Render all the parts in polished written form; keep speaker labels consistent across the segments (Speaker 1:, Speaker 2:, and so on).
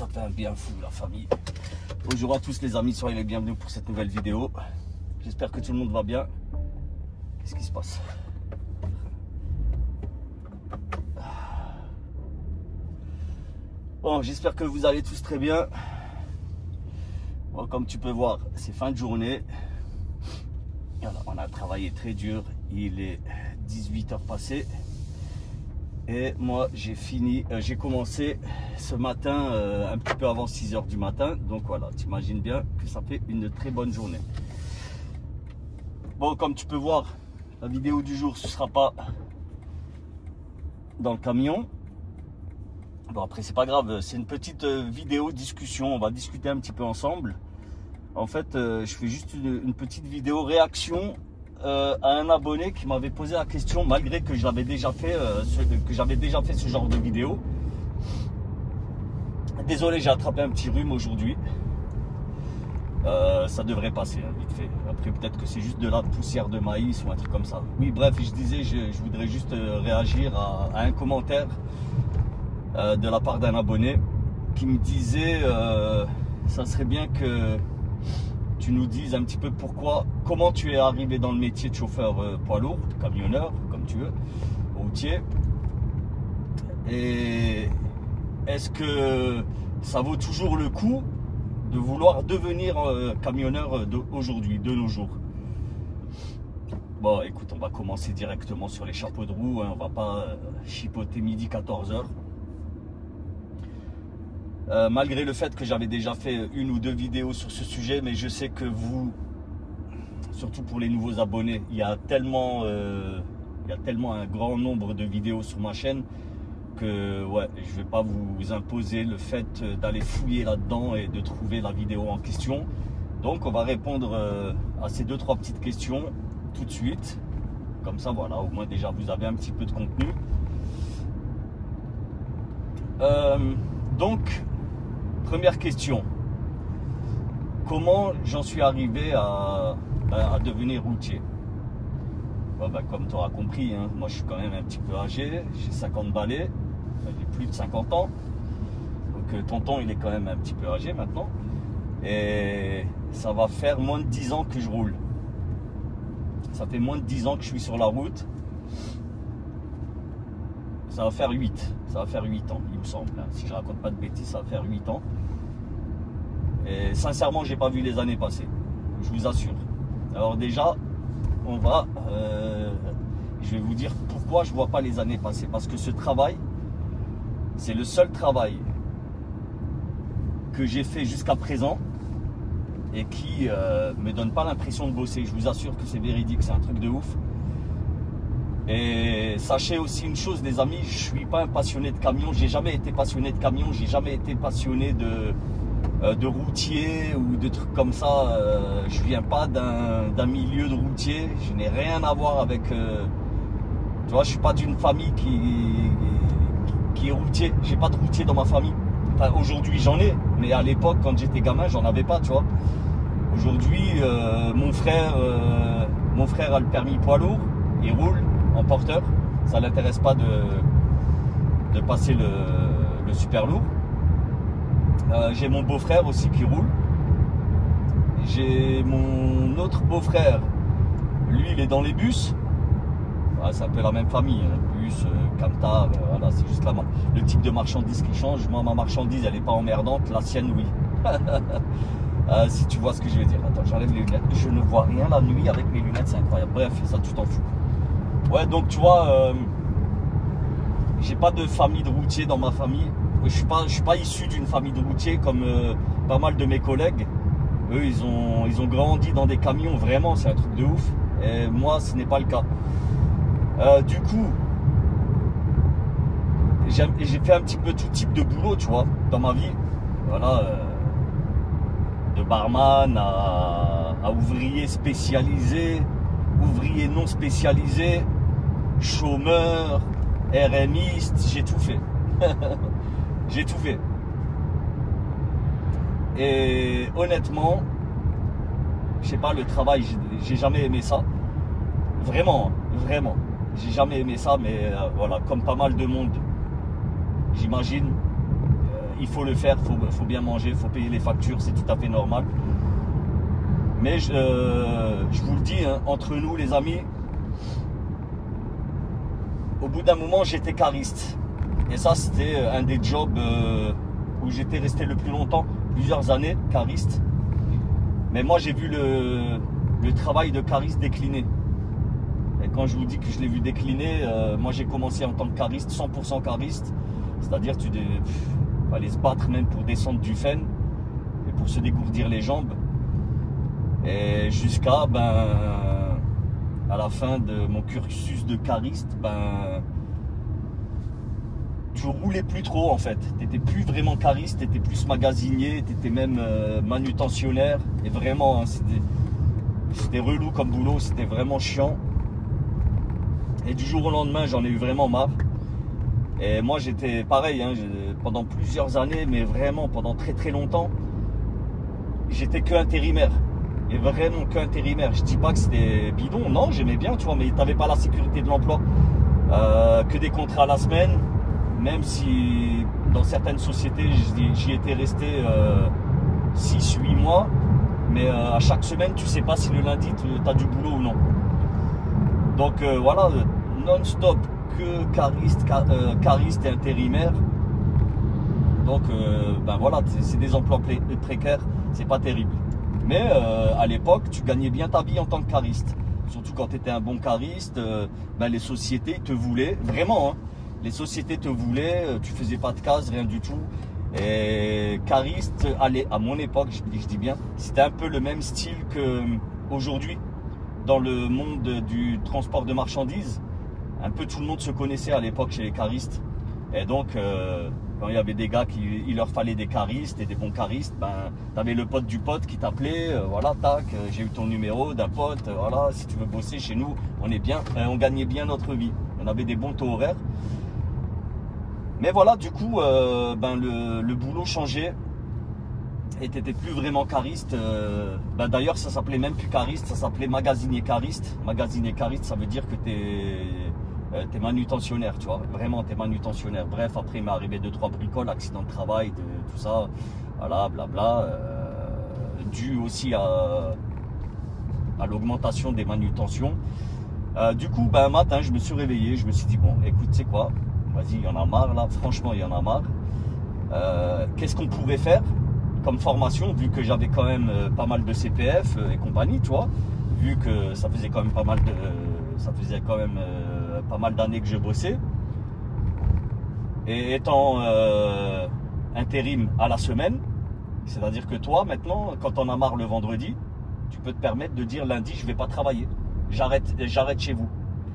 Speaker 1: ça fait un bien fou la famille. Bonjour à tous les amis, soyez les bienvenus pour cette nouvelle vidéo. J'espère que tout le monde va bien. Qu'est-ce qui se passe? Bon, j'espère que vous allez tous très bien. Bon, comme tu peux voir, c'est fin de journée. Voilà, on a travaillé très dur. Il est 18 h passées. Et moi, j'ai commencé ce matin un petit peu avant 6 h du matin. Donc voilà, t'imagines bien que ça fait une très bonne journée. Bon, comme tu peux voir, la vidéo du jour, ce ne sera pas dans le camion. Bon, après, c'est pas grave, c'est une petite vidéo discussion. On va discuter un petit peu ensemble. En fait, je fais juste une petite vidéo réaction à un abonné qui m'avait posé la question, malgré que j'avais déjà fait ce genre de vidéo. Désolé, j'ai attrapé un petit rhume aujourd'hui. Ça devrait passer hein, vite fait. Après, peut-être que c'est juste de la poussière de maïs ou un truc comme ça. Oui, bref, je disais, je voudrais juste réagir à un commentaire de la part d'un abonné qui me disait ça serait bien que tu nous dises un petit peu comment tu es arrivé dans le métier de chauffeur poids lourd, camionneur, comme tu veux, routier. Et est-ce que ça vaut toujours le coup de vouloir devenir camionneur aujourd'hui, de nos jours? Bon, écoute, on va commencer directement sur les chapeaux de roue, hein, on va pas chipoter midi 14 h. Malgré le fait que j'avais déjà fait une ou deux vidéos sur ce sujet, mais je sais que vous, surtout pour les nouveaux abonnés, il y a tellement un grand nombre de vidéos sur ma chaîne que ouais, je ne vais pas vous imposer le fait d'aller fouiller là-dedans et de trouver la vidéo en question. Donc on va répondre à ces 2-3 petites questions tout de suite. Comme ça, voilà, au moins déjà vous avez un petit peu de contenu. Donc, première question. Comment j'en suis arrivé à devenir routier? Comme tu auras compris, hein, moi je suis quand même un petit peu âgé, j'ai 50 balais, j'ai plus de 50 ans. Donc tonton il est quand même un petit peu âgé maintenant. Et ça va faire moins de 10 ans que je roule. Ça fait moins de 10 ans que je suis sur la route. Ça va faire 8. Ça va faire 8 ans, il me semble. Si je raconte pas de bêtises, ça va faire 8 ans. Et sincèrement, j'ai pas vu les années passer. Je vous assure. Alors déjà, je vais vous dire pourquoi je vois pas les années passer. Parce que ce travail, c'est le seul travail que j'ai fait jusqu'à présent et qui me donne pas l'impression de bosser. Je vous assure que c'est véridique, c'est un truc de ouf. Et sachez aussi une chose les amis, je suis pas un passionné de camion, j'ai jamais été passionné de camion, j'ai jamais été passionné de routier ou de trucs comme ça. Je viens pas d'un milieu de routier, je n'ai rien à voir avec, tu vois, je suis pas d'une famille qui est routier, j'ai pas de routier dans ma famille. Enfin aujourd'hui j'en ai, mais à l'époque quand j'étais gamin j'en avais pas, tu vois. Aujourd'hui mon frère a le permis poids lourd, il roule en porteur, ça ne l'intéresse pas de passer le super lourd. J'ai mon beau-frère aussi qui roule. J'ai mon autre beau-frère, lui il est dans les bus. C'est un peu la même famille, hein. Bus, camtar, voilà, c'est juste le type de marchandise qui change. Moi ma marchandise elle n'est pas emmerdante, la sienne oui. Si tu vois ce que je veux dire. Attends, j'enlève les lunettes, je ne vois rien la nuit avec mes lunettes, c'est incroyable. Bref, ça tu t'en fous. Ouais, donc tu vois, j'ai pas de famille de routiers dans ma famille. Je suis pas issu d'une famille de routiers comme pas mal de mes collègues. Eux, ils ont grandi dans des camions, vraiment, c'est un truc de ouf. Et moi, ce n'est pas le cas. Du coup, j'ai fait un petit peu tout type de boulot, tu vois, dans ma vie. Voilà, de barman à ouvrier spécialisé, ouvrier non spécialisé, chômeur, RMiste, j'ai tout fait. J'ai tout fait. Et honnêtement, je sais pas, le travail, j'ai jamais aimé ça. Vraiment, vraiment. J'ai jamais aimé ça, mais voilà, comme pas mal de monde, j'imagine, il faut le faire, faut bien manger, il faut payer les factures, c'est tout à fait normal. Mais je vous le dis, hein, entre nous les amis, au bout d'un moment j'étais cariste. Et ça c'était un des jobs où j'étais resté le plus longtemps, plusieurs années, cariste. Mais moi j'ai vu le travail de cariste décliner. Et quand je vous dis que je l'ai vu décliner, moi j'ai commencé en tant que cariste, 100% cariste. C'est-à-dire tu fallait se battre même pour descendre du fen et pour se dégourdir les jambes. Et jusqu'à à la fin de mon cursus de cariste, tu roulais plus trop en fait. Tu n'étais plus vraiment cariste, tu étais plus magasinier, tu étais même manutentionnaire. Et vraiment, hein, c'était relou comme boulot, c'était vraiment chiant. Et du jour au lendemain, j'en ai eu vraiment marre. Et moi, j'étais pareil, hein, pendant plusieurs années, mais vraiment pendant très très longtemps, j'étais que intérimaire. Et vraiment que intérimaire. Je dis pas que c'était bidon, non, j'aimais bien, tu vois, mais tu n'avais pas la sécurité de l'emploi. Que des contrats à la semaine, même si dans certaines sociétés, j'y étais resté 6-8 mois. Mais à chaque semaine, tu sais pas si le lundi, tu as du boulot ou non. Donc voilà, non-stop que cariste et intérimaire. Donc voilà, c'est des emplois précaires, c'est pas terrible. Mais à l'époque, tu gagnais bien ta vie en tant que cariste. Surtout quand tu étais un bon cariste, les sociétés te voulaient, vraiment, hein, les sociétés te voulaient, tu faisais pas de casse, rien du tout. Et cariste, allez, à mon époque, je dis bien, c'était un peu le même style qu'aujourd'hui. Dans le monde du transport de marchandises, un peu tout le monde se connaissait à l'époque chez les caristes. Et donc, quand il y avait des gars il leur fallait des caristes et des bons caristes, tu avais le pote du pote qui t'appelait, voilà, tac, j'ai eu ton numéro d'un pote, voilà, si tu veux bosser chez nous, on est bien, on gagnait bien notre vie. On avait des bons taux horaires. Mais voilà, du coup, le boulot changeait. Et tu n'étais plus vraiment cariste. D'ailleurs, ça s'appelait même plus cariste, ça s'appelait magasinier cariste. Magasinier cariste, ça veut dire que tu es manutentionnaire, tu vois. Vraiment, tu es manutentionnaire. Bref, après, il m'est arrivé 2-3 bricoles, accidents de travail, tout ça. Voilà, blabla. Dû aussi à l'augmentation des manutentions. Du coup, un matin, je me suis réveillé. Je me suis dit, bon, écoute, tu sais quoi, vas-y, il y en a marre là. Franchement, il y en a marre. Qu'est-ce qu'on pourrait faire comme formation, vu que j'avais quand même pas mal de CPF et compagnie, tu vois, vu que ça faisait quand même pas mal d'années que je bossais, et étant intérim à la semaine, c'est-à-dire que toi maintenant, quand on a marre le vendredi, tu peux te permettre de dire lundi je vais pas travailler, j'arrête chez vous.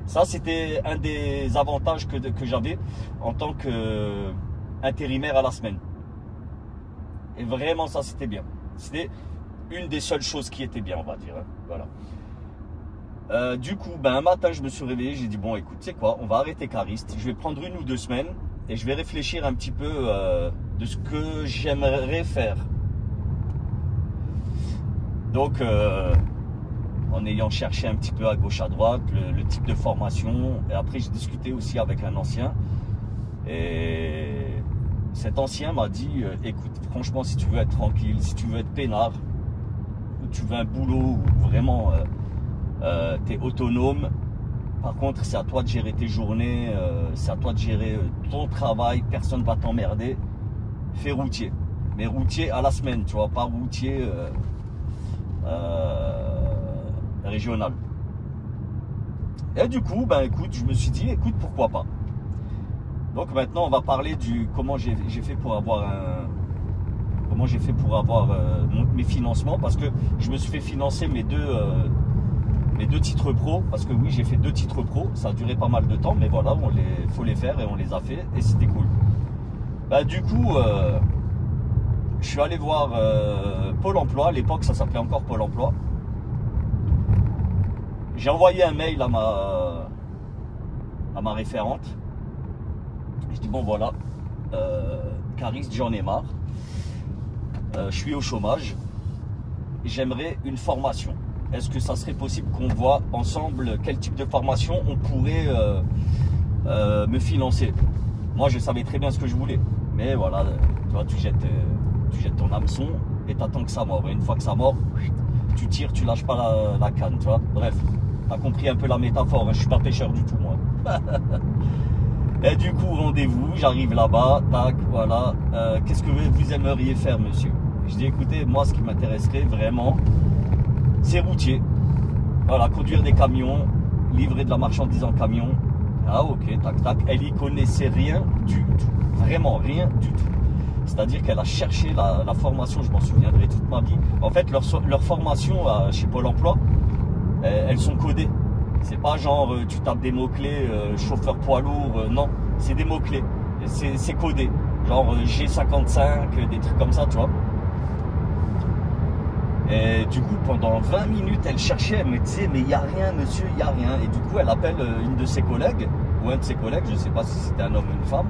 Speaker 1: Ça c'était un des avantages que j'avais en tant qu'intérimaire à la semaine. Et vraiment, ça, c'était bien. C'était une des seules choses qui était bien, on va dire. Hein. Voilà. Du coup, un matin, je me suis réveillé. J'ai dit, bon, écoute, tu sais quoi, on va arrêter cariste. Je vais prendre 1 ou 2 semaines et je vais réfléchir un petit peu de ce que j'aimerais faire. Donc, en ayant cherché un petit peu à gauche, à droite, le type de formation. Et après, j'ai discuté aussi avec un ancien. Et cet ancien m'a dit, écoute, franchement, si tu veux être tranquille, si tu veux être peinard, ou tu veux un boulot où vraiment tu es autonome, par contre, c'est à toi de gérer tes journées, c'est à toi de gérer ton travail, personne ne va t'emmerder, fais routier. Mais routier à la semaine, tu vois, pas routier régional. Et du coup, écoute, je me suis dit, écoute, pourquoi pas. Donc maintenant, on va parler du comment j'ai fait pour avoir mes financements, parce que je me suis fait financer mes deux titres pro, parce que oui, j'ai fait 2 titres pro, ça a duré pas mal de temps, mais voilà, faut les faire et on les a fait et c'était cool. Du coup, je suis allé voir Pôle emploi, à l'époque ça s'appelait encore Pôle emploi. J'ai envoyé un mail à ma référente. Je dis bon voilà, cariste, j'en ai marre, je suis au chômage, j'aimerais une formation. Est-ce que ça serait possible qu'on voit ensemble quel type de formation on pourrait me financer? Moi je savais très bien ce que je voulais, Mais voilà, toi, tu jettes ton hameçon et t'attends que ça mord. Et une fois que ça mord, tu tires, tu lâches pas la canne, tu vois. Bref, t'as compris un peu la métaphore, hein, je suis pas pêcheur du tout, moi. Et du coup, rendez-vous, j'arrive là-bas, tac, voilà. Qu'est-ce que vous aimeriez faire, monsieur? Je dis, écoutez, moi, ce qui m'intéresserait vraiment, c'est routier. Voilà, conduire des camions, livrer de la marchandise en camion. Ah, ok, tac, tac. Elle y connaissait rien du tout. Vraiment rien du tout. C'est-à-dire qu'elle a cherché la formation, je m'en souviendrai toute ma vie. En fait, leur formation chez Pôle emploi, elles sont codées. C'est pas genre tu tapes des mots-clés, chauffeur poids lourd, non, c'est des mots-clés. C'est codé. Genre G55, des trucs comme ça, tu vois. Et du coup, pendant 20 minutes, elle cherchait, elle me disait, mais il n'y a rien, monsieur, il n'y a rien. Et du coup, elle appelle une de ses collègues, ou un de ses collègues, je ne sais pas si c'était un homme ou une femme.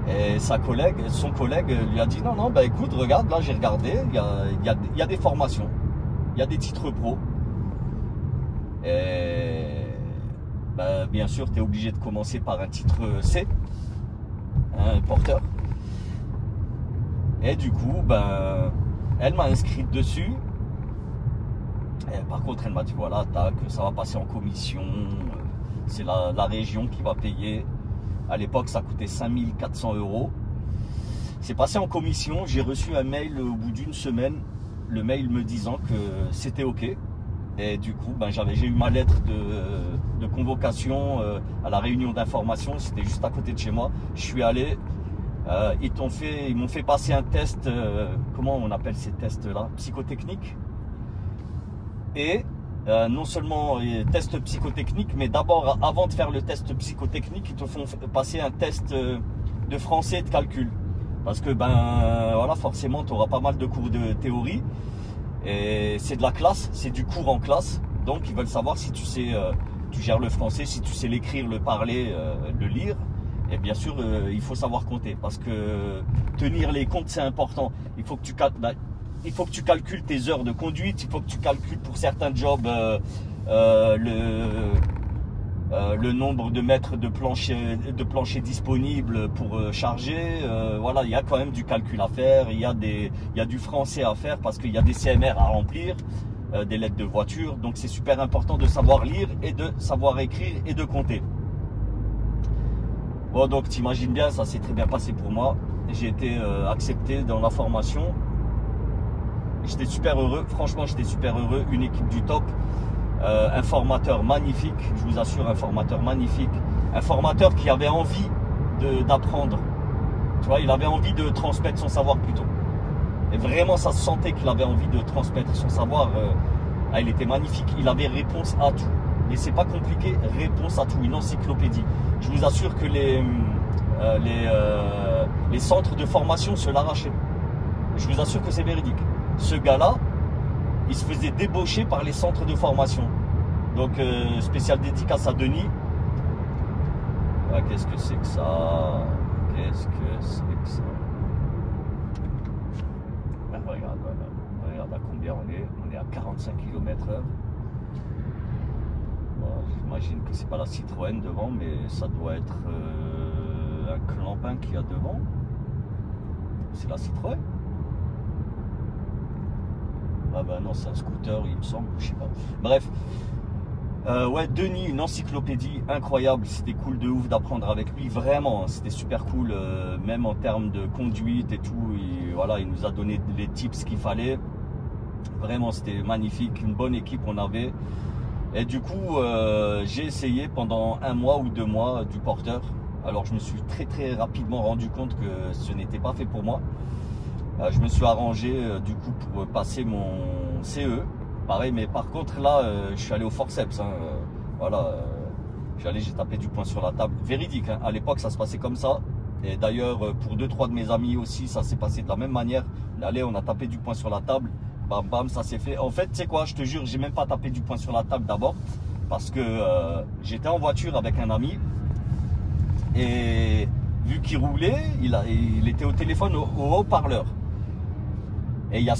Speaker 1: Et son collègue lui a dit, non, non, bah écoute, regarde, là j'ai regardé, il y a des formations, il y a des titres pro. Et bah, bien sûr, tu es obligé de commencer par un titre C, un porteur. Et du coup, ben, elle m'a inscrite dessus. Et par contre, elle m'a dit, voilà, tac, ça va passer en commission. C'est la région qui va payer. À l'époque, ça coûtait 5400 €. C'est passé en commission. J'ai reçu un mail au bout d'une semaine. Le mail me disant que c'était OK. Et du coup, ben, j'ai eu ma lettre de convocation à la réunion d'information. C'était juste à côté de chez moi. Je suis allé. Ils m'ont fait passer un test. Comment on appelle ces tests-là? Psychotechnique. Et non seulement test psychotechnique, mais d'abord, avant de faire le test psychotechnique, ils te font passer un test de français et de calcul. Parce que, ben, voilà, forcément, tu auras pas mal de cours de théorie. Et c'est de la classe, c'est du cours en classe. Donc, ils veulent savoir si tu sais, tu gères le français, si tu sais l'écrire, le parler, le lire. Et bien sûr, il faut savoir compter. Parce que tenir les comptes, c'est important. Il faut que tu calcules tes heures de conduite. Il faut que tu calcules pour certains jobs le nombre de mètres de plancher disponible pour charger. Voilà, il y a quand même du calcul à faire. Il y a du français à faire parce qu'il y a des CMR à remplir, des lettres de voiture. Donc c'est super important de savoir lire et de savoir écrire et de compter. Bon, donc t'imagines bien, ça s'est très bien passé pour moi. J'ai été accepté dans la formation. J'étais super heureux, franchement j'étais super heureux, une équipe du top, un formateur magnifique, je vous assure, un formateur magnifique, un formateur qui avait envie d'apprendre, tu vois, il avait envie de transmettre son savoir plutôt. Et vraiment ça se sentait qu'il avait envie de transmettre son savoir, il était magnifique, il avait réponse à tout. Et c'est pas compliqué, réponse à tout, une encyclopédie. Je vous assure que les centres de formation se l'arrachaient. Je vous assure que c'est véridique. Ce gars-là, il se faisait débaucher par les centres de formation. Donc, spécial dédicace à Denis. Ah, qu'est-ce que c'est que ça? Qu'est-ce que c'est que ça? Ben, regarde à combien on est. On est à 45 km/h. Bon, j'imagine que c'est pas la Citroën devant, mais ça doit être un clampin qu'il y a devant. C'est la Citroën. Ah bah non, c'est un scooter, il me semble, je sais pas. Bref, ouais, Denis, une encyclopédie incroyable. C'était cool de ouf d'apprendre avec lui, vraiment. C'était super cool, même en termes de conduite et tout. Voilà, il nous a donné les tips qu'il fallait. Vraiment, c'était magnifique, une bonne équipe on avait. Et du coup, j'ai essayé pendant 1 mois ou 2 mois du porteur. Alors, je me suis très rapidement rendu compte que ce n'était pas fait pour moi. Je me suis arrangé du coup pour passer mon CE. Pareil, mais par contre là, je suis allé au forceps. Hein, voilà, j'ai tapé du poing sur la table. Véridique, hein, à l'époque ça se passait comme ça. Et d'ailleurs, pour 2-3 de mes amis aussi, ça s'est passé de la même manière. Allez, on a tapé du poing sur la table. Bam bam, ça s'est fait. En fait, tu sais quoi, je te jure, j'ai même pas tapé du poing sur la table d'abord. Parce que j'étais en voiture avec un ami. Et vu qu'il roulait, il était au téléphone au haut-parleur. Et il y a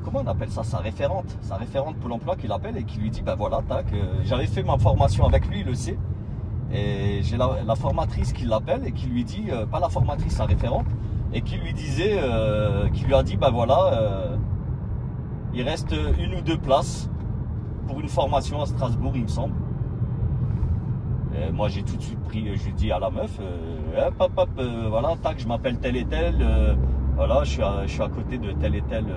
Speaker 1: comment on appelle ça, sa référente Pôle emploi qui l'appelle et qui lui dit, ben voilà, tac, j'avais fait ma formation avec lui, il le sait. Et j'ai la formatrice qui l'appelle et qui lui dit, pas la formatrice, la référente, et qui lui disait, qui lui a dit, ben voilà, il reste 1 ou 2 places pour une formation à Strasbourg, il me semble. Et moi j'ai tout de suite pris, je lui dis à la meuf, voilà, tac, je m'appelle tel et tel, voilà, je suis à côté de telle et telle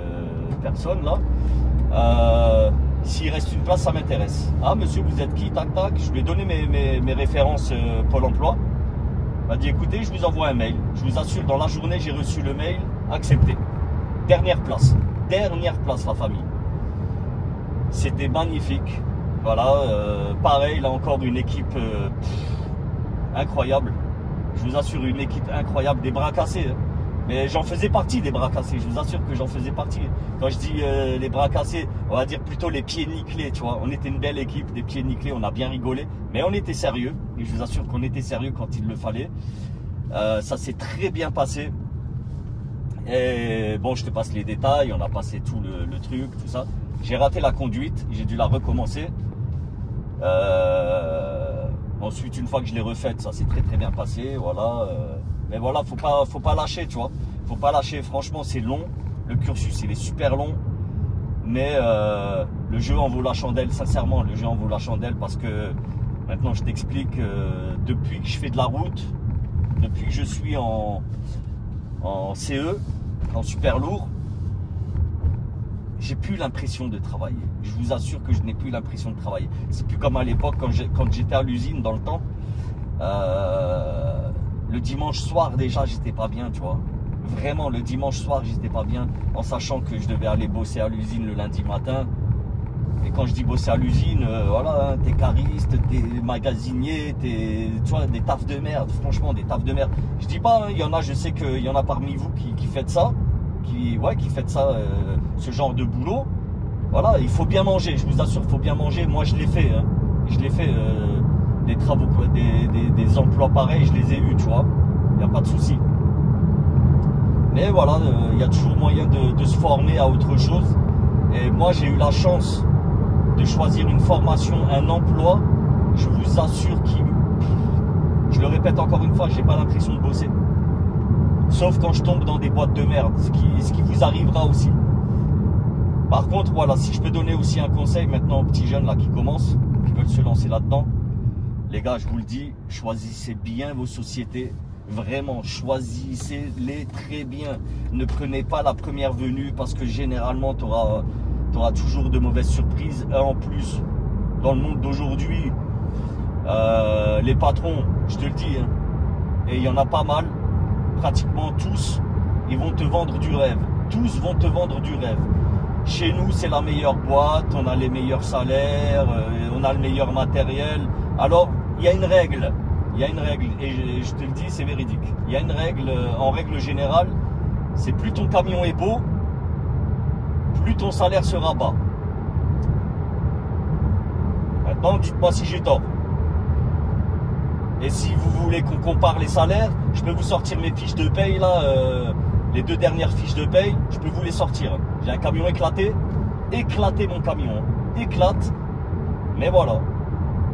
Speaker 1: personne là. S'il reste une place, ça m'intéresse. Ah monsieur, vous êtes qui? Tac tac. Je lui ai donné mes références Pôle emploi. Il m'a dit écoutez, je vous envoie un mail. Je vous assure, dans la journée, j'ai reçu le mail, accepté. Dernière place la famille. C'était magnifique. Voilà, pareil, là encore une équipe incroyable. Je vous assure, une équipe incroyable, des bras cassés. Hein. Mais j'en faisais partie des bras cassés, je vous assure que j'en faisais partie. Quand je dis les bras cassés, on va dire plutôt les pieds nickelés, tu vois. On était une belle équipe, des pieds nickelés, on a bien rigolé. Mais on était sérieux, et je vous assure qu'on était sérieux quand il le fallait. Ça s'est très bien passé. Et bon, je te passe les détails, on a passé tout le truc, tout ça. J'ai raté la conduite, j'ai dû la recommencer. Ensuite, une fois que je l'ai refaite, ça s'est très bien passé, voilà. Mais voilà, faut pas lâcher, tu vois. Faut pas lâcher, franchement, c'est long. Le cursus, il est super long. Mais le jeu en vaut la chandelle, sincèrement, le jeu en vaut la chandelle parce que maintenant, je t'explique, depuis que je fais de la route, depuis que je suis en CE, en super lourd, j'ai plus l'impression de travailler. Je vous assure que je n'ai plus l'impression de travailler. C'est plus comme à l'époque quand j'étais à l'usine dans le temps. Le dimanche soir déjà j'étais pas bien, tu vois. Vraiment le dimanche soir j'étais pas bien en sachant que je devais aller bosser à l'usine le lundi matin. Et quand je dis bosser à l'usine, voilà, hein, t'es cariste, t'es magasinier, tu vois, des tafs de merde, franchement des tafs de merde. Je dis pas, il y en a, je sais qu'il y en a parmi vous qui faites ça, qui faites ça, ce genre de boulot. Voilà, il faut bien manger, je vous assure, il faut bien manger. Moi je l'ai fait, hein. Je l'ai fait, des travaux, des emplois pareils, je les ai eus, tu vois, il n'y a pas de souci. Mais voilà, il y a toujours moyen de se former à autre chose. Et moi j'ai eu la chance de choisir une formation, un emploi, je vous assure je le répète encore une fois, j'ai pas l'impression de bosser. Sauf quand je tombe dans des boîtes de merde, ce qui vous arrivera aussi. Par contre, voilà, si je peux donner aussi un conseil maintenant aux petits jeunes là qui commencent, qui veulent se lancer là-dedans, les gars, je vous le dis, choisissez bien vos sociétés. Vraiment, choisissez-les très bien. Ne prenez pas la première venue parce que généralement, tu auras toujours de mauvaises surprises. Et en plus, dans le monde d'aujourd'hui, les patrons, je te le dis, hein, et il y en a pas mal, pratiquement tous, ils vont te vendre du rêve. Tous vont te vendre du rêve. Chez nous, c'est la meilleure boîte, on a les meilleurs salaires, on a le meilleur matériel. Alors, il y a une règle. Il y a une règle, et je te le dis, c'est véridique. Il y a une règle, en règle générale, c'est plus ton camion est beau, plus ton salaire sera bas. Maintenant, dites-moi si j'ai tort. Et si vous voulez qu'on compare les salaires, je peux vous sortir mes fiches de paye, là, les 2 dernières fiches de paye, je peux vous les sortir. J'ai un camion éclaté mon camion, éclate, mais voilà,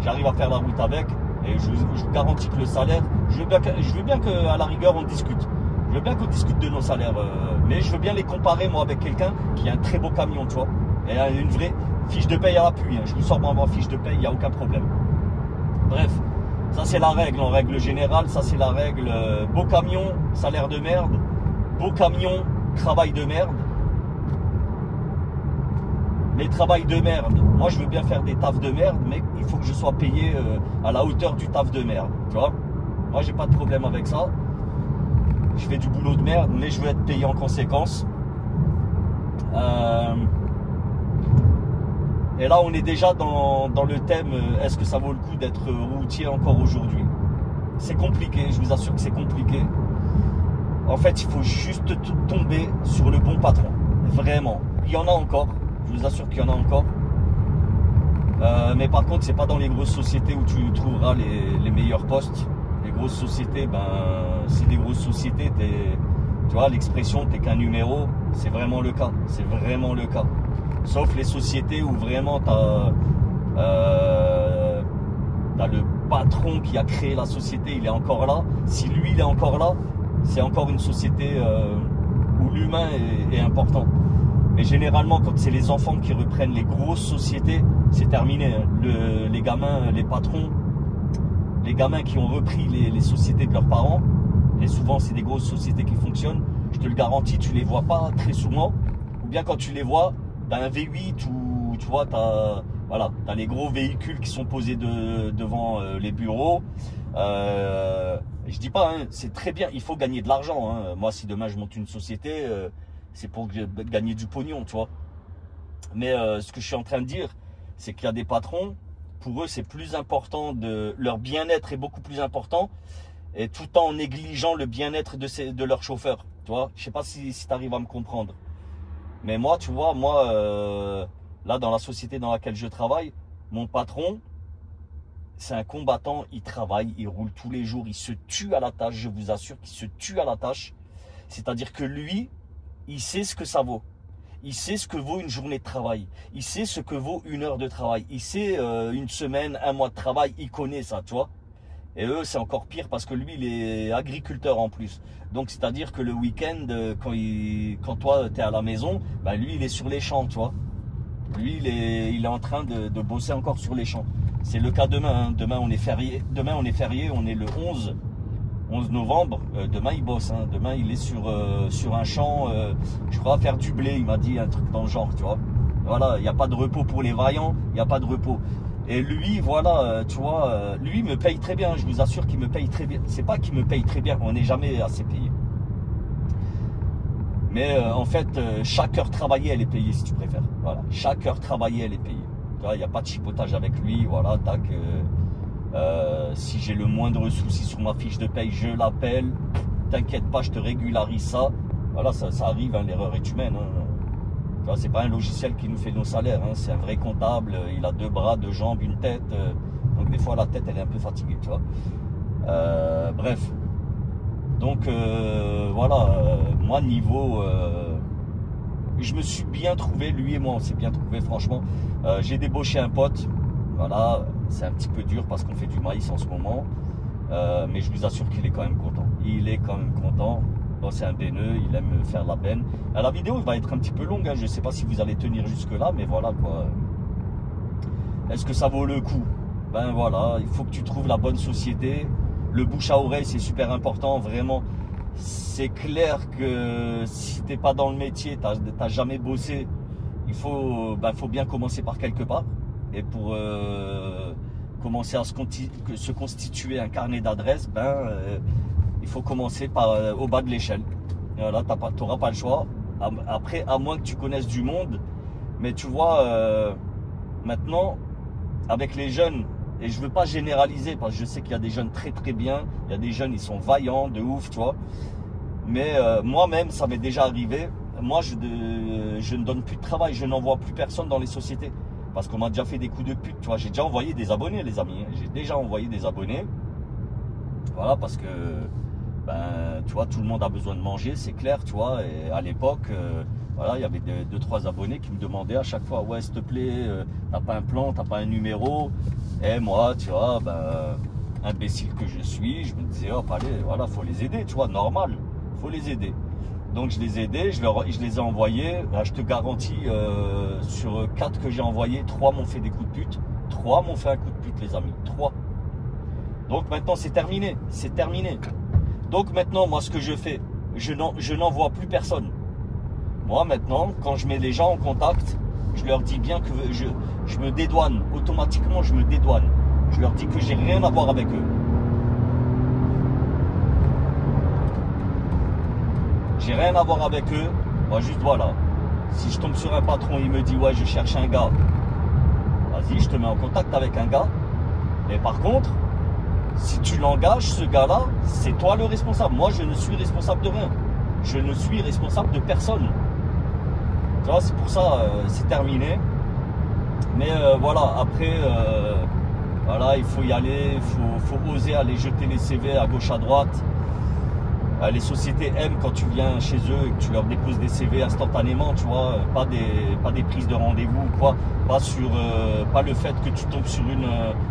Speaker 1: j'arrive à faire la route avec. Et je vous garantis que le salaire, je veux bien qu'à la rigueur on discute. Je veux bien qu'on discute de nos salaires, mais je veux bien les comparer moi avec quelqu'un qui a un très beau camion, tu vois. Et a une vraie fiche de paye à l'appui. Hein. Je vous sors ma fiche de paye, il n'y a aucun problème. Bref, ça c'est la règle, en règle générale, ça c'est la règle. Beau camion, salaire de merde. Beau camion, travail de merde. Les travails de merde, moi je veux bien faire des tafs de merde, mais il faut que je sois payé à la hauteur du taf de merde, tu vois. Moi j'ai pas de problème avec ça. Je fais du boulot de merde, mais je veux être payé en conséquence. Et là on est déjà dans le thème, est-ce que ça vaut le coup d'être routier encore aujourd'hui? C'est compliqué, je vous assure que c'est compliqué. En fait il faut juste tomber sur le bon patron, vraiment. Il y en a encore. Je vous assure qu'il y en a encore. Mais par contre, c'est pas dans les grosses sociétés où tu trouveras les meilleurs postes. Les grosses sociétés, ben, c'est des grosses sociétés. Tu vois, l'expression t'es qu'un numéro, c'est vraiment le cas. C'est vraiment le cas. Sauf les sociétés où vraiment t'as le patron qui a créé la société, il est encore là, si lui il est encore là, c'est encore une société où l'humain est important. Mais généralement, quand c'est les enfants qui reprennent les grosses sociétés, c'est terminé. Hein. Les gamins, les patrons, les gamins qui ont repris les sociétés de leurs parents, et souvent c'est des grosses sociétés qui fonctionnent, je te le garantis, tu les vois pas très souvent. Ou bien quand tu les vois, tu as un V8 ou tu vois, tu as, voilà, les gros véhicules qui sont posés devant les bureaux. Je dis pas, hein, c'est très bien, il faut gagner de l'argent. Hein. Moi, si demain je monte une société, c'est pour gagner du pognon, tu vois. Mais ce que je suis en train de dire, c'est qu'il y a des patrons, pour eux, c'est plus important, leur bien-être est beaucoup plus important, et tout en négligeant le bien-être de leurs chauffeurs. Tu vois, je sais pas si tu arrives à me comprendre. Mais moi, tu vois, là, dans la société dans laquelle je travaille, mon patron, c'est un combattant, il travaille, il roule tous les jours, il se tue à la tâche, je vous assure qu'il se tue à la tâche. C'est-à-dire que lui, il sait ce que ça vaut. Il sait ce que vaut une journée de travail. Il sait ce que vaut une heure de travail. Il sait une semaine, un mois de travail, il connaît ça, tu vois. Et eux, c'est encore pire parce que lui, il est agriculteur en plus. Donc, c'est-à-dire que le week-end, quand toi, tu es à la maison, bah, lui, il est sur les champs, tu vois. Lui, il est en train de bosser encore sur les champs. C'est le cas demain. Hein. Demain, on est férié. On est le 11 novembre. Demain, il bosse. Hein. Demain, il est sur un champ, je crois, à faire du blé. Il m'a dit un truc dans le genre, tu vois. Voilà, il n'y a pas de repos pour les vaillants. Il n'y a pas de repos. Et lui, voilà, tu vois, lui me paye très bien. Je vous assure qu'il me paye très bien. C'est pas qu'il me paye très bien. On n'est jamais assez payé. Mais en fait, chaque heure travaillée, elle est payée, si tu préfères. Voilà, chaque heure travaillée, elle est payée. Il n'y a pas de chipotage avec lui. Voilà, tac. Si j'ai le moindre souci sur ma fiche de paye, je l'appelle. T'inquiète pas, je te régularise ça. Voilà, ça arrive, hein, l'erreur est humaine. Hein. C'est pas un logiciel qui nous fait nos salaires. Hein. C'est un vrai comptable. Il a 2 bras, 2 jambes, une tête. Donc des fois, la tête, elle est un peu fatiguée, tu vois. Bref. Donc voilà, moi niveau, je me suis bien trouvé, lui et moi on s'est bien trouvé franchement. J'ai débauché un pote, voilà, c'est un petit peu dur parce qu'on fait du maïs en ce moment, mais je vous assure qu'il est quand même content. Il est quand même content. Bon, c'est un beineux, il aime faire la benne. La vidéo va être un petit peu longue, hein. Je ne sais pas si vous allez tenir jusque là, mais voilà quoi. Est-ce que ça vaut le coup? Ben voilà, il faut que tu trouves la bonne société. Le bouche à oreille, c'est super important, vraiment. C'est clair que si tu n'es pas dans le métier, tu n'as jamais bossé, il faut bien commencer par quelque part. Et pour commencer à se constituer un carnet d'adresses, il faut commencer au bas de l'échelle. Voilà, tu n'auras pas le choix. Après, à moins que tu connaisses du monde. Mais tu vois, maintenant, avec les jeunes, et je ne veux pas généraliser parce que je sais qu'il y a des jeunes très très bien, il y a des jeunes, ils sont vaillants, de ouf, tu vois. Mais moi-même, ça m'est déjà arrivé. Moi, je ne donne plus de travail, je n'envoie plus personne dans les sociétés. Parce qu'on m'a déjà fait des coups de pute, tu vois. J'ai déjà envoyé des abonnés, les amis. J'ai déjà envoyé des abonnés. Voilà, parce que, tu vois, tout le monde a besoin de manger, c'est clair, tu vois. Et à l'époque, voilà, il y avait 2-3 abonnés qui me demandaient à chaque fois, ouais, s'il te plaît, t'as pas un plan, t'as pas un numéro. Et moi, tu vois, imbécile que je suis, je me disais, hop, allez, voilà, faut les aider, tu vois, normal, faut les aider. Donc je les ai aidés, je les ai envoyés. Là, je te garantis, sur 4 que j'ai envoyés, 3 m'ont fait des coups de pute. 3 m'ont fait un coup de pute, les amis. 3. Donc maintenant, c'est terminé. C'est terminé. Donc maintenant, moi, ce que je fais, je n'envoie plus personne. Moi, maintenant, quand je mets les gens en contact, je leur dis bien que je me dédouane. Automatiquement, je me dédouane. Je leur dis que j'ai rien à voir avec eux. J'ai rien à voir avec eux. Moi, juste voilà. Si je tombe sur un patron, il me dit, ouais, je cherche un gars. Vas-y, je te mets en contact avec un gars. Mais par contre, si tu l'engages, ce gars-là, c'est toi le responsable. Moi, je ne suis responsable de rien. Je ne suis responsable de personne. Tu vois, c'est pour ça, c'est terminé. Mais voilà, après, voilà, il faut y aller. Il faut oser aller jeter les CV à gauche, à droite. Les sociétés aiment quand tu viens chez eux et que tu leur déposes des CV instantanément, tu vois, pas des prises de rendez-vous ou quoi, pas le fait que tu tombes sur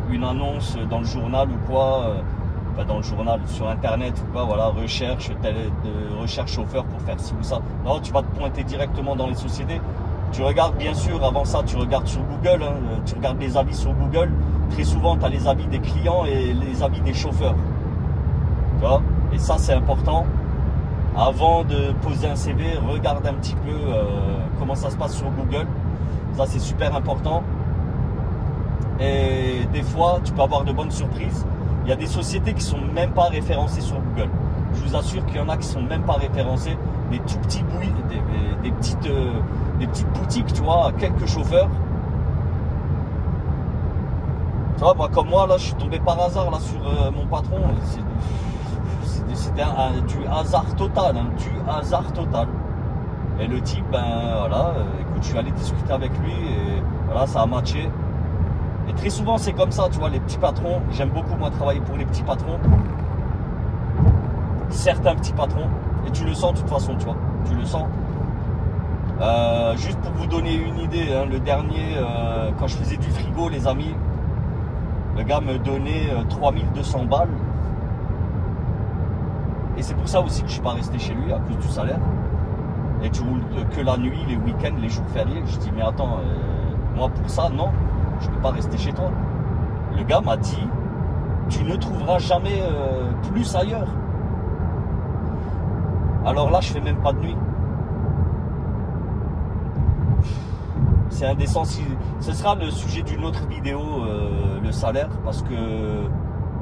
Speaker 1: une annonce dans le journal ou quoi, pas dans le journal, sur internet ou quoi, voilà, recherche chauffeur pour faire ci ou ça. Non, tu vas te pointer directement dans les sociétés. Tu regardes, bien sûr, avant ça, tu regardes sur Google, hein, tu regardes les avis sur Google. Très souvent, tu as les avis des clients et les avis des chauffeurs. Tu vois ? Et ça, c'est important. Avant de poser un CV, regarde un petit peu comment ça se passe sur Google. Ça, c'est super important. Et des fois, tu peux avoir de bonnes surprises. Il y a des sociétés qui sont même pas référencées sur Google. Je vous assure qu'il y en a qui sont même pas référencées. Des tout petits bouilles, des petites boutiques, tu vois, quelques chauffeurs. Tu vois, moi, comme moi, là, je suis tombé par hasard là sur mon patron. C'était du hasard total, hein, du hasard total. Et le type, ben voilà, écoute, je suis allé discuter avec lui et voilà, ça a matché. Et très souvent, c'est comme ça, tu vois, les petits patrons. J'aime beaucoup, moi, travailler pour les petits patrons. Certains petits patrons. Et tu le sens de toute façon, tu vois, tu le sens. Juste pour vous donner une idée, hein, le dernier, quand je faisais du frigo, les amis, le gars me donnait 3200 balles. Et c'est pour ça aussi que je ne suis pas resté chez lui à cause du salaire. Et tu roules que la nuit, les week-ends, les jours fériés. Je dis, mais attends, moi pour ça, non, je ne peux pas rester chez toi. Le gars m'a dit, tu ne trouveras jamais plus ailleurs. Alors là, je fais même pas de nuit. C'est indécent. Ce sera le sujet d'une autre vidéo, le salaire, parce que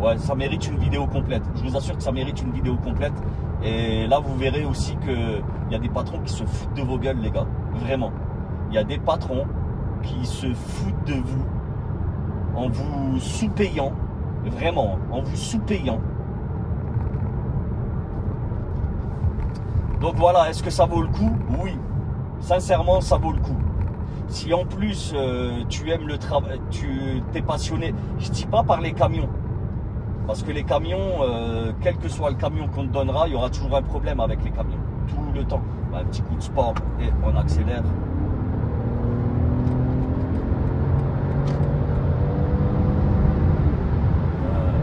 Speaker 1: ouais, ça mérite une vidéo complète. Je vous assure que ça mérite une vidéo complète. Et là, vous verrez aussi qu'il y a des patrons qui se foutent de vos gueules, les gars. Vraiment. Il y a des patrons qui se foutent de vous en vous sous-payant. Vraiment, en vous sous-payant. Donc voilà, est-ce que ça vaut le coup? Oui. Sincèrement, ça vaut le coup. Si en plus, tu aimes le travail, tu es passionné, je dis pas par les camions. Parce que les camions, quel que soit le camion qu'on te donnera, il y aura toujours un problème avec les camions. Tout le temps. Un petit coup de sport et on accélère.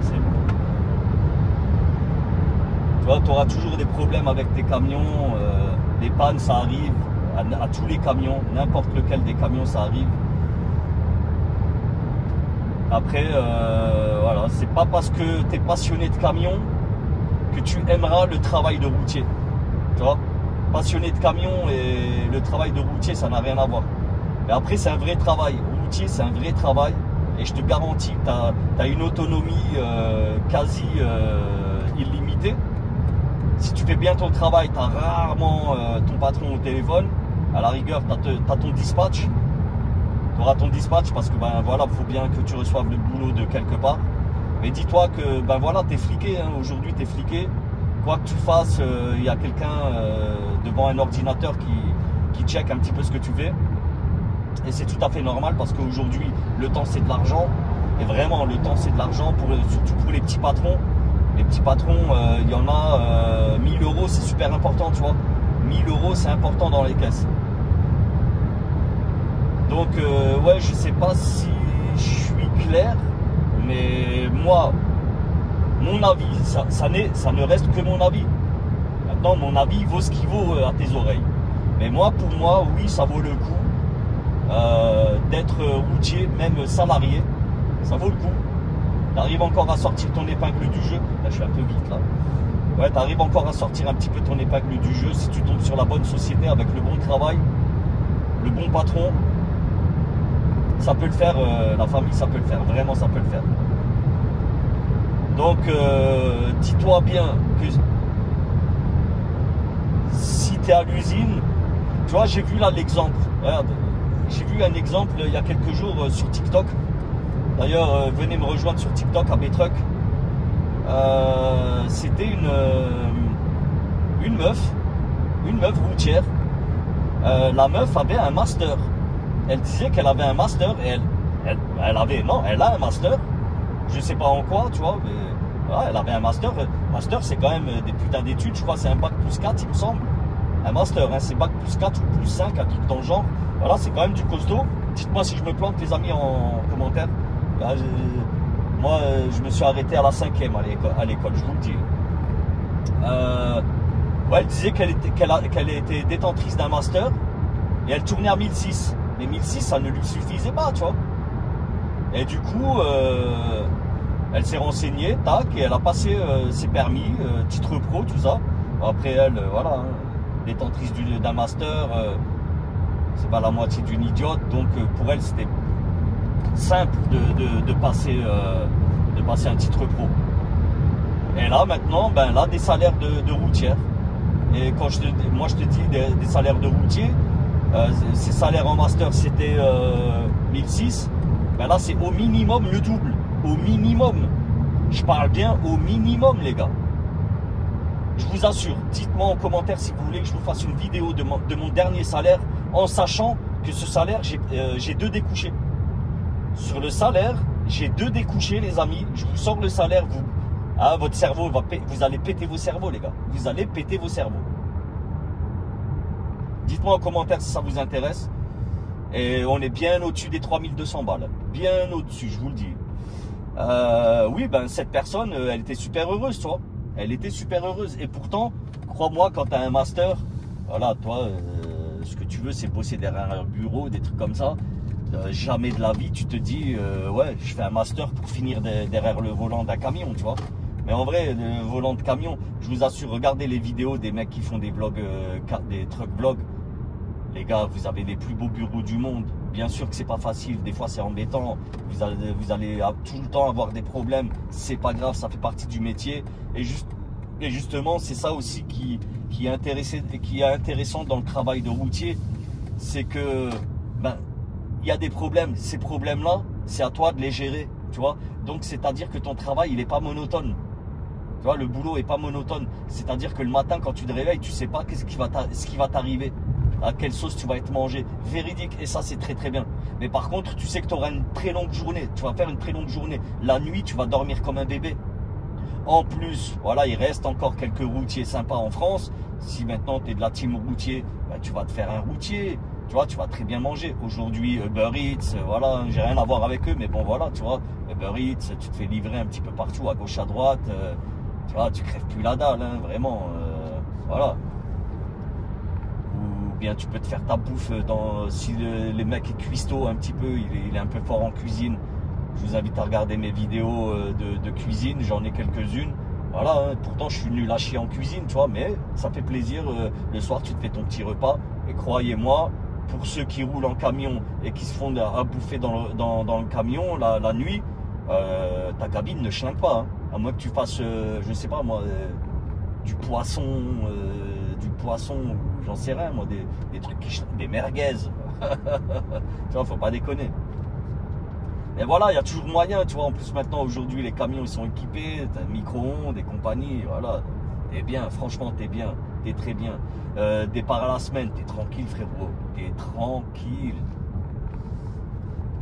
Speaker 1: C'est bon. Tu vois, tu auras toujours des problèmes avec tes camions. Les pannes, ça arrive à tous les camions. N'importe lequel des camions, ça arrive. Après, voilà, c'est pas parce que tu es passionné de camion que tu aimeras le travail de routier. Tu vois, passionné de camion et le travail de routier, ça n'a rien à voir. Mais après, c'est un vrai travail. Routier, c'est un vrai travail. Et je te garantis que tu as une autonomie quasi illimitée. Si tu fais bien ton travail, tu as rarement ton patron au téléphone. À la rigueur, tu as ton dispatch. Tu auras ton dispatch parce que ben voilà, il faut bien que tu reçoives le boulot de quelque part. Mais dis-toi que ben voilà, tu es fliqué, hein. Aujourd'hui tu es fliqué. Quoi que tu fasses, il y a quelqu'un devant un ordinateur qui check un petit peu ce que tu fais. Et c'est tout à fait normal parce qu'aujourd'hui, le temps c'est de l'argent. Et vraiment, le temps c'est de l'argent, surtout pour les petits patrons. Les petits patrons, il y en a 1000 €, c'est super important, tu vois. 1000 € c'est important dans les caisses. Donc ouais, je sais pas si je suis clair, mais moi, mon avis, ça ne reste que mon avis. Maintenant, mon avis vaut ce qu'il vaut à tes oreilles. Mais moi, pour moi, oui, ça vaut le coup d'être routier, même salarié. Ça vaut le coup. Tu arrives encore à sortir ton épingle du jeu. Là, je suis un peu vite là. Ouais, tu arrives encore à sortir un petit peu ton épingle du jeu si tu tombes sur la bonne société avec le bon travail, le bon patron. Ça peut le faire, la famille, ça peut le faire. Vraiment, ça peut le faire. Donc, dis-toi bien que si tu es à l'usine, tu vois, j'ai vu là l'exemple. Regarde, j'ai vu un exemple il y a quelques jours sur TikTok. D'ailleurs, venez me rejoindre sur TikTok à B-Truck. C'était une meuf routière. La meuf avait un master. Elle disait qu'elle avait un master et elle a un master. Je sais pas en quoi, tu vois, mais Ouais, elle avait un master. Master, c'est quand même des putains d'études. Je crois que c'est un bac plus 4, il me semble. Un master, hein, c'est bac plus 4 ou plus 5, un truc dans le genre. Voilà, c'est quand même du costaud. Dites-moi si je me plante, les amis, en commentaire. Là, moi, je me suis arrêté à la 5e à l'école, je vous le dis. Ouais, elle disait qu'elle était détentrice d'un master et elle tournait à 1006. Mais 1006, ça ne lui suffisait pas, tu vois. Et du coup, elle s'est renseignée, tac, et elle a passé ses permis, titre pro, tout ça. Après elle, voilà, hein, détentrice d'un master, c'est pas la moitié d'une idiote, donc pour elle c'était simple de passer un titre pro. Et là maintenant, ben là des salaires de routière. Et quand moi je te dis des salaires de routier, ces salaires en master c'était 1006, ben là c'est au minimum le double, au minimum. Je parle bien au minimum les gars. Je vous assure, dites-moi en commentaire si vous voulez que je vous fasse une vidéo de mon dernier salaire, en sachant que ce salaire, j'ai 2 découchés. Sur le salaire, j'ai 2 découchés, les amis. Je vous sors le salaire, votre cerveau vous allez péter vos cerveaux, les gars. Vous allez péter vos cerveaux. Dites-moi en commentaire si ça vous intéresse. Et on est bien au-dessus des 3200 balles. Bien au-dessus, je vous le dis. Oui, ben cette personne, elle était super heureuse, tu vois. Elle était super heureuse. Et pourtant, crois-moi, quand tu as un master, voilà, toi, ce que tu veux, c'est bosser derrière un bureau, des trucs comme ça. Jamais de la vie, tu te dis, ouais, je fais un master pour finir derrière le volant d'un camion, tu vois. Mais en vrai, le volant de camion, je vous assure, regardez les vidéos des mecs qui font des vlogs, des truck vlogs. Les gars, vous avez les plus beaux bureaux du monde. Bien sûr que c'est pas facile, des fois c'est embêtant. Vous allez tout le temps avoir des problèmes. C'est pas grave, ça fait partie du métier. Et justement, c'est ça aussi qui est intéressant dans le travail de routier. C'est que, ben, il y a des problèmes. Ces problèmes-là, c'est à toi de les gérer, tu vois. Donc, c'est-à-dire que ton travail, il n'est pas monotone. Tu vois, le boulot est pas monotone. C'est-à-dire que le matin, quand tu te réveilles, tu sais pas ce qui va t'arriver. À quelle sauce tu vas être mangé. Véridique. Et ça, c'est très très bien. Mais par contre, tu sais que tu auras une très longue journée. Tu vas faire une très longue journée. La nuit, tu vas dormir comme un bébé. En plus, voilà, il reste encore quelques routiers sympas en France. Si maintenant tu es de la team routier, ben, tu vas te faire un routier. Tu vois, tu vas très bien manger. Aujourd'hui, Uber Eats, voilà, j'ai rien à voir avec eux, mais bon, voilà, tu vois, Uber Eats, tu te fais livrer un petit peu partout, à gauche, à droite. Tu vois, tu crèves plus la dalle, hein, vraiment. Voilà. Ou bien tu peux te faire ta bouffe si les mecs est cuistot un petit peu, il est un peu fort en cuisine. Je vous invite à regarder mes vidéos de cuisine, j'en ai quelques-unes. Voilà, hein, pourtant je suis nul à chier en cuisine, tu vois, mais ça fait plaisir. Le soir, tu te fais ton petit repas. Et croyez-moi, pour ceux qui roulent en camion et qui se font à bouffer dans le camion la nuit, ta cabine ne schlingue pas. Hein. À moins que tu fasses, je sais pas moi, du poisson, ou j'en sais rien, moi, des trucs des merguez. Tu vois, faut pas déconner. Et voilà, il y a toujours moyen, tu vois. En plus, maintenant, aujourd'hui, les camions, ils sont équipés. T'as micro-ondes, des compagnies, voilà. T'es bien, franchement, t'es bien. T'es très bien. Départ à la semaine, t'es tranquille, frérot. T'es tranquille.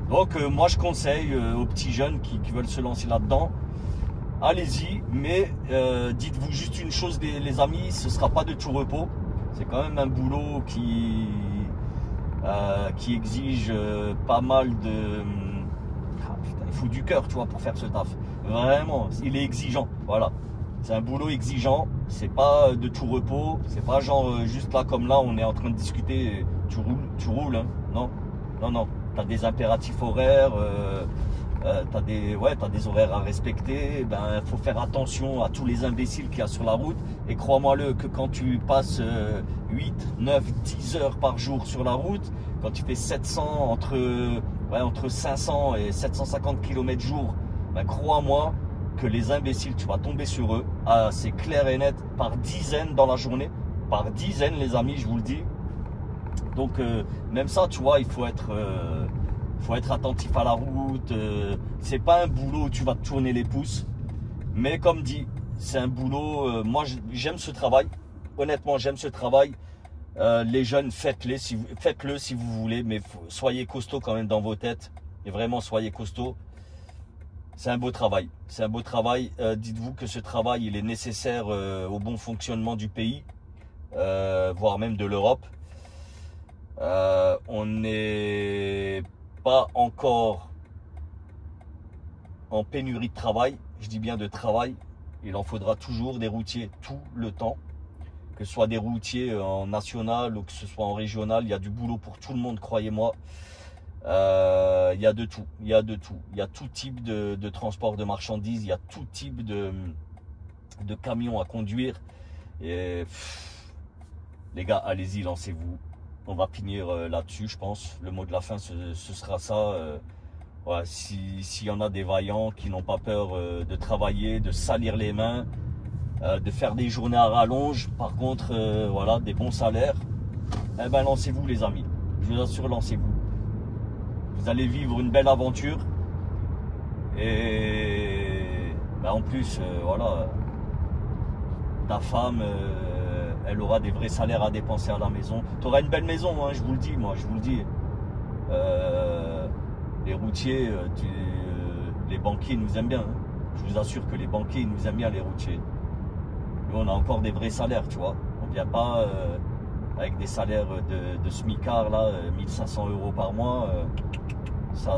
Speaker 1: Donc, moi, je conseille aux petits jeunes qui veulent se lancer là-dedans, allez-y. Mais dites-vous juste une chose, les amis, ce sera pas de tout repos. C'est quand même un boulot qui exige pas mal de... il faut du cœur, tu vois, pour faire ce taf. Vraiment, il est exigeant. Voilà. C'est un boulot exigeant. C'est pas de tout repos. C'est pas genre juste là comme là, on est en train de discuter. Tu roules, hein. Non, non, non. T'as des impératifs horaires. T'as des horaires à respecter. Ben, faut faire attention à tous les imbéciles qu'il y a sur la route. Et crois-moi-le que quand tu passes 8, 9, 10 heures par jour sur la route, quand tu fais 700 entre 500 et 750 km jour, ben crois-moi que les imbéciles, tu vas tomber sur eux. Ah, c'est clair et net, par dizaines dans la journée. Par dizaines, les amis, je vous le dis. Donc, même ça, tu vois, il faut être attentif à la route. C'est pas un boulot où tu vas te tourner les pouces. Mais comme dit, c'est un boulot... moi, j'aime ce travail. Honnêtement, j'aime ce travail. Les jeunes, faites-le si vous voulez, mais soyez costaud quand même dans vos têtes. Et vraiment, soyez costaud. C'est un beau travail. C'est un beau travail. Dites-vous que ce travail, il est nécessaire au bon fonctionnement du pays, voire même de l'Europe. On n'est pas encore en pénurie de travail. Je dis bien de travail. Il en faudra toujours des routiers tout le temps. Que ce soit des routiers en national ou que ce soit en régional, il y a du boulot pour tout le monde, croyez-moi. Il y a de tout, il y a de tout. Il y a tout type de transport de marchandises, il y a tout type de camions à conduire. Et les gars, allez-y, lancez-vous. On va finir là-dessus, je pense. Le mot de la fin, ce sera ça. Ouais, s'il y en a des vaillants qui n'ont pas peur de travailler, de salir les mains, de faire des journées à rallonge, par contre, voilà, des bons salaires, eh ben lancez-vous les amis. Je vous assure, lancez-vous. Vous allez vivre une belle aventure. Et ben, en plus, voilà, ta femme, elle aura des vrais salaires à dépenser à la maison. Tu auras une belle maison, hein, je vous le dis, moi, je vous le dis. Les routiers, les banquiers nous aiment bien. Hein. Je vous assure que les banquiers nous aiment bien, les routiers. Nous, on a encore des vrais salaires, tu vois. On ne vient pas avec des salaires de smicard, là, 1500 € par mois. Ça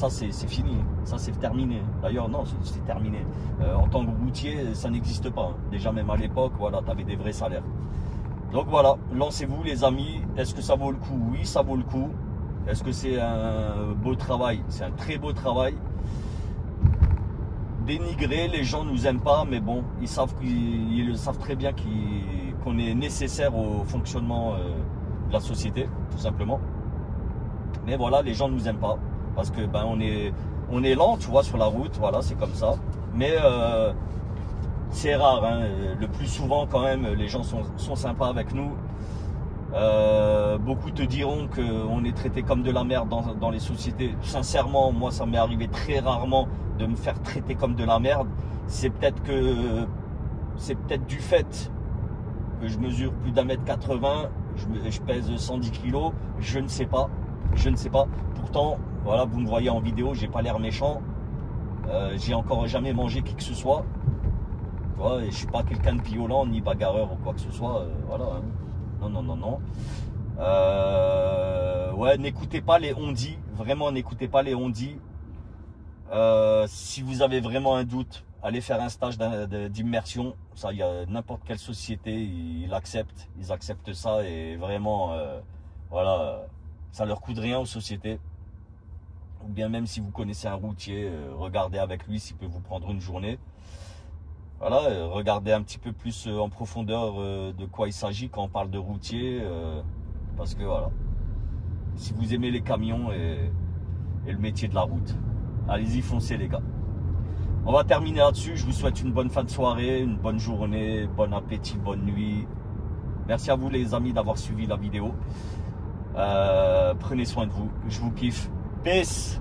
Speaker 1: c'est fini. Ça, c'est terminé. D'ailleurs, non, c'est terminé. En tant que routier, ça n'existe pas. Hein. Déjà, même à l'époque, voilà, tu avais des vrais salaires. Donc voilà, lancez-vous les amis. Est-ce que ça vaut le coup? Oui, ça vaut le coup. Est-ce que c'est un beau travail? C'est un très beau travail. Dénigré, les gens nous aiment pas, mais bon, ils savent très bien qu'on est nécessaire au fonctionnement de la société, tout simplement. Mais voilà, les gens nous aiment pas parce que ben on est lent, tu vois, sur la route, voilà, c'est comme ça. Mais c'est rare, hein. Le plus souvent quand même, les gens sont sympas avec nous. Beaucoup te diront qu'on est traité comme de la merde dans les sociétés. Sincèrement, moi, ça m'est arrivé très rarement de me faire traiter comme de la merde. C'est peut-être du fait que je mesure plus d'1m80, je pèse 110 kg, je ne sais pas. Pourtant, voilà, vous me voyez en vidéo, j'ai pas l'air méchant. J'ai encore jamais mangé qui que ce soit. Tu vois, et je suis pas quelqu'un de violent ni bagarreur ou quoi que ce soit. Voilà. Hein. Non. Ouais, n'écoutez pas les on-dit. Vraiment, n'écoutez pas les on-dit. Si vous avez vraiment un doute, allez faire un stage d'immersion. Ça, il y a n'importe quelle société, ils acceptent ça et vraiment, voilà, ça leur coûte rien aux sociétés. Ou bien même si vous connaissez un routier, regardez avec lui s'il peut vous prendre une journée. Voilà, regardez un petit peu plus en profondeur de quoi il s'agit quand on parle de routier, parce que voilà, si vous aimez les camions et le métier de la route, allez-y, foncez les gars. On va terminer là-dessus. Je vous souhaite une bonne fin de soirée, une bonne journée, bon appétit, bonne nuit. Merci à vous les amis d'avoir suivi la vidéo. Prenez soin de vous, je vous kiffe. Peace.